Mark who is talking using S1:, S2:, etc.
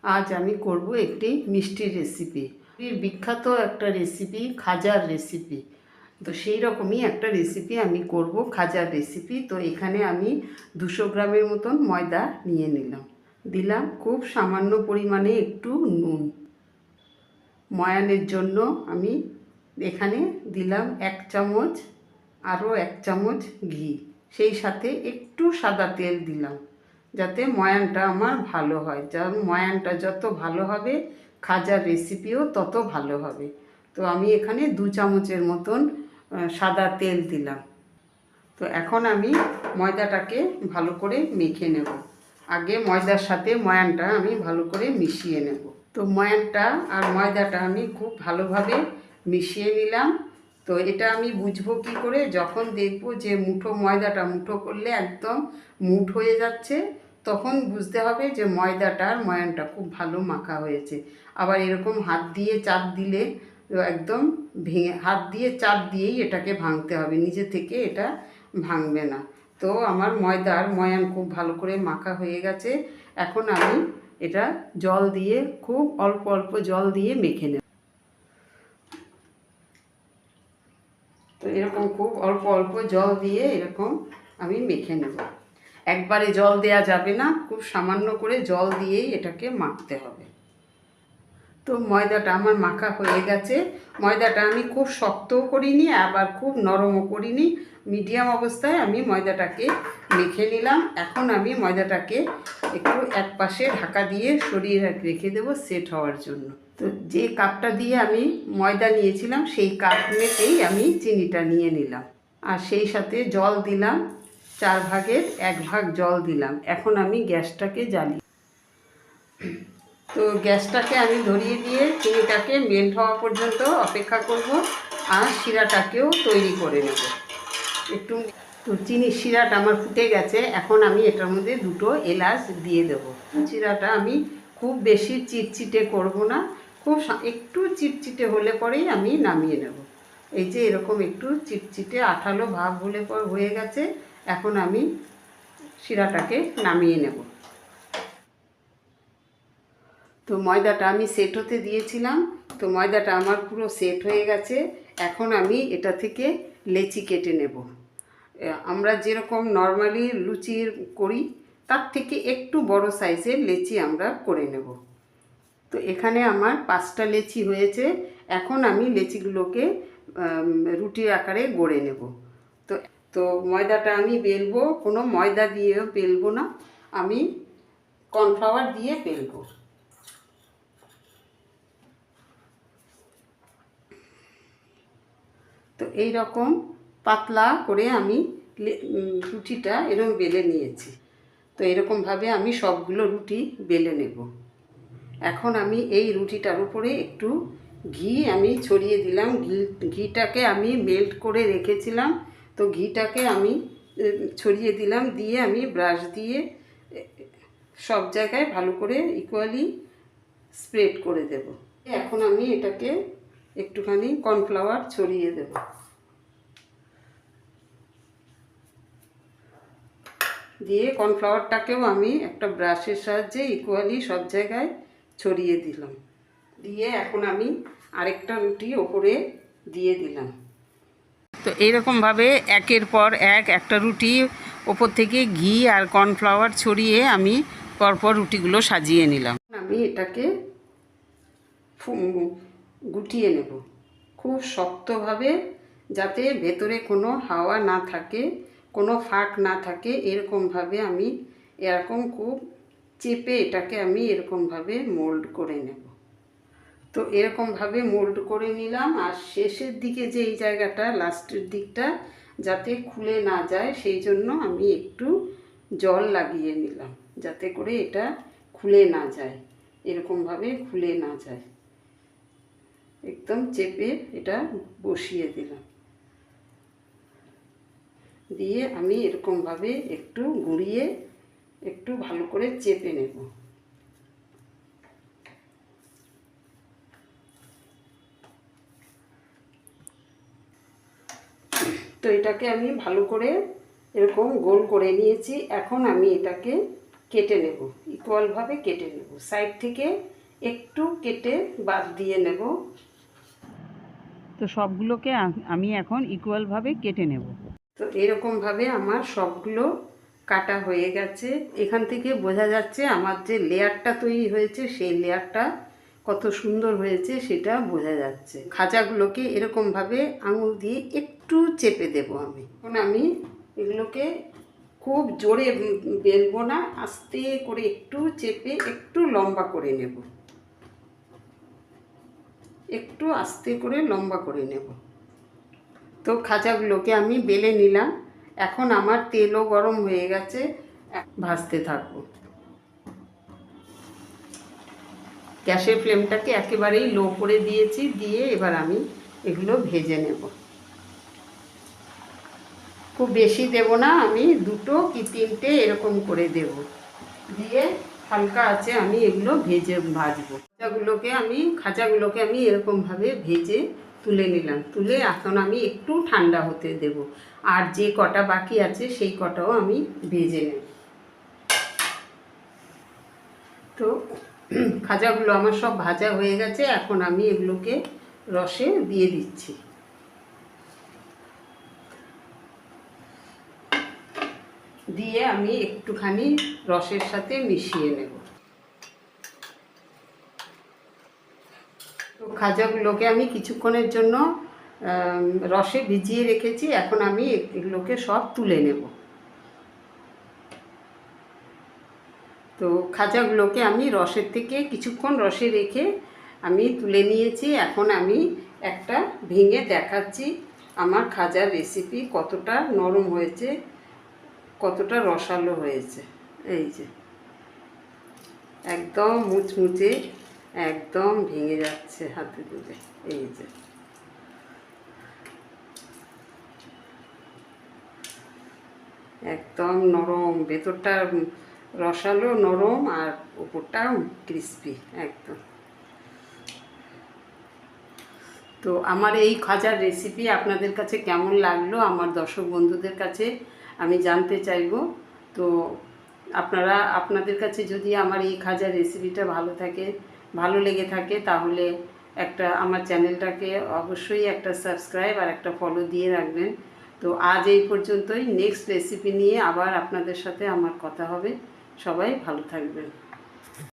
S1: আজ আমি করব একটি মিষ্টির রেসিপি। বিখ্যাত একটা রেসিপি, খাজার রেসিপি। তো সেই রকমই একটা রেসিপি আমি করব, খাজার রেসিপি। তো এখানে আমি 200 গ্রামের মতন ময়দা নিয়ে নিলাম। দিলাম খুব সামান্য পরিমাণে একটু নুন। ময়ানের জন্য আমি এখানে দিলাম 1 চামচ, আরও 1 চামচ ঘি, সেই সাথে একটু সাদা তেল দিলাম, যাতে ময়ানটা আমার ভালো হয়। যেমন ময়ানটা যত ভালো হবে খাজার রেসিপিও তত ভালো হবে। তো আমি এখানে 2 চামচের মতন সাদা তেল দিলাম। তো এখন আমি ময়দাটাকে ভালো করে মেখে নেব। আগে ময়দার সাথে ময়ানটা আমি ভালো করে মিশিয়ে নেব। তো ময়ানটা আর ময়দাটা আমি খুব ভালোভাবে মিশিয়ে নিলাম। তো এটা আমি বুঝবো কী করে? যখন দেখব যে ময়দাটা মুঠো করলে একদম মুঠ হয়ে যাচ্ছে, তখন বুঝতে হবে যে ময়দাটা আর ময়ানটা খুব ভালো মাখা হয়েছে। আবার এরকম হাত দিয়ে চাপ দিলে একদম ভেঙে, হাত দিয়ে চাপ দিয়েই এটাকে ভাঙতে হবে, নিজে থেকে এটা ভাঙবে না। তো আমার ময়দা আর ময়ান খুব ভালো করে মাখা হয়ে গেছে। এখন আমি এটা জল দিয়ে, খুব অল্প অল্প জল দিয়ে মেখে নেব। তো এরকম খুব অল্প অল্প জল দিয়ে এরকম আমি মেখে নেব। একবারে জল দেয়া যাবে না, খুব সামান্য করে জল দিয়েই এটাকে মাখতে হবে। তো ময়দাটা আমার মাখা হয়ে গেছে। ময়দাটা আমি খুব শক্তও করিনি, আবার খুব নরমও করিনি, মিডিয়াম অবস্থায় আমি ময়দাটাকে মেখে নিলাম। এখন আমি ময়দাটাকে একটু এক পাশে ঢাকা দিয়ে সরিয়ে রেখে দেবো সেট হওয়ার জন্য। তো যে কাপটা দিয়ে আমি ময়দা নিয়েছিলাম সেই কাপ মেপেই আমি চিনিটা নিয়ে নিলাম, আর সেই সাথে জল দিলাম, 4 ভাগের 1 ভাগ জল দিলাম। এখন আমি গ্যাসটাকে জ্বালি। তো গ্যাসটাকে আমি ধরিয়ে দিয়ে চিনিটাকে মেল্ট হওয়া পর্যন্ত অপেক্ষা করব, আর শিরাটাকেও তৈরি করে নেব একটু। তো চিনির শিরাটা আমার ফুটে গেছে। এখন আমি এটার মধ্যে 2টো এলাচ দিয়ে দেবো। শিরাটা আমি খুব বেশি চিটচিটে করব না, খুব একটু চিটচিটে হলে পরেই আমি নামিয়ে নেব। এই যে এরকম একটু চিটচিটে আঠালো ভাব হলে পর হয়ে গেছে। এখন আমি শিরাটাকে নামিয়ে নেব। তো ময়দাটা আমি সেট হতে দিয়েছিলাম। তো ময়দাটা আমার পুরো সেট হয়ে গেছে। এখন আমি এটা থেকে লেচি কেটে নেব। আমরা যেরকম নর্মালি লুচি করি তার থেকে একটু বড় সাইজের লেচি আমরা করে নেব। তো এখানে আমার 5টা লেচি হয়েছে। এখন আমি লেচিগুলোকে রুটির আকারে গড়ে নেব। তো তো ময়দাটা আমি বেলবো, কোনো ময়দা দিয়েও বেলবো না, আমি কর্নফ্লাওয়ার দিয়ে বেলবো। তো এই রকম পাতলা করে আমি রুটিটা এরকম বেলে নিয়েছি। তো এরকমভাবে আমি সবগুলো রুটি বেলে নেব। এখন আমি এই রুটিটার উপরে একটু ঘি আমি ছড়িয়ে দিলাম। ঘিটাকে আমি মেল্ট করে রেখেছিলাম, তো ঘিটাকে আমি ছড়িয়ে দিলাম। দিয়ে আমি ব্রাশ দিয়ে সব জায়গায় ভালো করে ইকুয়ালি স্প্রেড করে দেব। এখন আমি এটাকে একটুখানি কর্নফ্লাওয়ার ছড়িয়ে দেব। দিয়ে কর্নফ্লাওয়ারটাকেও আমি একটা ব্রাশের সাহায্যে ইকুয়ালি সব জায়গায় ছড়িয়ে দিলাম। দিয়ে এখন আমি আরেকটা রুটি ওপরে দিয়ে দিলাম। তো এইরকমভাবে একের পর একটা রুটি ওপর থেকে ঘি আর কর্নফ্লাওয়ার ছড়িয়ে আমি পরপর রুটিগুলো সাজিয়ে নিলাম। আমি এটাকে গুটিয়ে নেব খুব শক্তভাবে, যাতে ভেতরে কোনো হাওয়া না থাকে, কোনো ফাঁক না থাকে। এরকমভাবে আমি এরকম খুব চেপে এটাকে আমি এরকমভাবে মোল্ড করে নেব। তো এরকমভাবে মোল্ড করে নিলাম। আর শেষের দিকে যে এই জায়গাটা, লাস্টের দিকটা যাতে খুলে না যায়, সেই জন্য আমি একটু জল লাগিয়ে নিলাম, যাতে করে এটা খুলে না যায়, এরকমভাবে খুলে না যায়। একদম চেপে এটা বসিয়ে দিলাম। দিয়ে আমি এরকমভাবে একটু ঘুরিয়ে একটু ভালো করে চেপে নেব। তো এটাকে আমি ভালো করে এরকম গোল করে নিয়েছি। এখন আমি এটাকে কেটে নেব, ইকুয়ালভাবে কেটে নেব, সাইড থেকে একটু কেটে বাদ দিয়ে নেব। তো সবগুলোকে আমি এখন ইকুয়ালভাবে কেটে নেব। তো এরকমভাবে আমার সবগুলো কাটা হয়ে গেছে। এখান থেকে বোঝা যাচ্ছে আমার যে লেয়ারটা তৈরি হয়েছে সেই লেয়ারটা কত সুন্দর হয়েছে সেটা বোঝা যাচ্ছে। খাজাগুলোকে এরকমভাবে আঙুল দিয়ে একটু চেপে দেব আমি। এখন আমি এগুলোকে খুব জোরে বেলবো না, আস্তে করে একটু চেপে একটু লম্বা করে নেব, একটু আস্তে করে লম্বা করে নেব। তো খাজাগুলোকে আমি বেলে নিলাম। এখন আমার তেলও গরম হয়ে গেছে, ভাজতে থাকবো। গ্যাসের ফ্লেমটাকে একেবারেই লো করে দিয়েছি, দিয়ে এবার আমি এগুলো ভেজে নেব। খুব বেশি দেব না, আমি 2 কি 3টে এরকম করে দেব, দিয়ে হালকা আছে আমি এগুলো ভেজে ভাজবো। খাজাগুলোকে আমি এরকমভাবে ভেজে তুলে নিলাম। তুলে এখন আমি একটু ঠান্ডা হতে দেব, আর যে কটা বাকি আছে সেই কটাও আমি ভেজে নেব। তো খাজাগুলো আমার সব ভাজা হয়ে গেছে, এখন আমি এগুলোকে রসে দিয়ে দিচ্ছি। দিয়ে আমি একটুখানি রসের সাথে মিশিয়ে নেব। তো খাজাগুলোকে আমি কিছুক্ষণের জন্য রসে ভিজিয়ে রেখেছি, এখন আমি এগুলোকে সব তুলে নেব। তো খাজাগুলোকে আমি রসের থেকে কিছুক্ষণ রসে রেখে আমি তুলে নিয়েছি। এখন আমি একটা ভেঙে দেখাচ্ছি আমার খাজার রেসিপি কতটা নরম হয়েছে, কতটা রসালো হয়েছে। এই যে একদম মুচমুচে, একদম ভেঙে যাচ্ছে হাতে তুলে। এই যে একদম নরম, ভেতরটা রসালো নরম আর উপরটা ক্রিস্পি একদম। তো আমার এই খাজার রেসিপি আপনাদের কাছে কেমন লাগলো আমার দর্শক বন্ধুদের কাছে আমি জানতে চাইব। তো আপনাদের কাছে যদি আমার এই খাজার রেসিপিটা ভালো লেগে থাকে তাহলে আমার চ্যানেলটাকে অবশ্যই একটা সাবস্ক্রাইব আর একটা ফলো দিয়ে রাখবেন। তো আজ এই পর্যন্তই, নেক্সট রেসিপি নিয়ে আবার আপনাদের সাথে আমার কথা হবে। সবাই ভালো থাকবেন।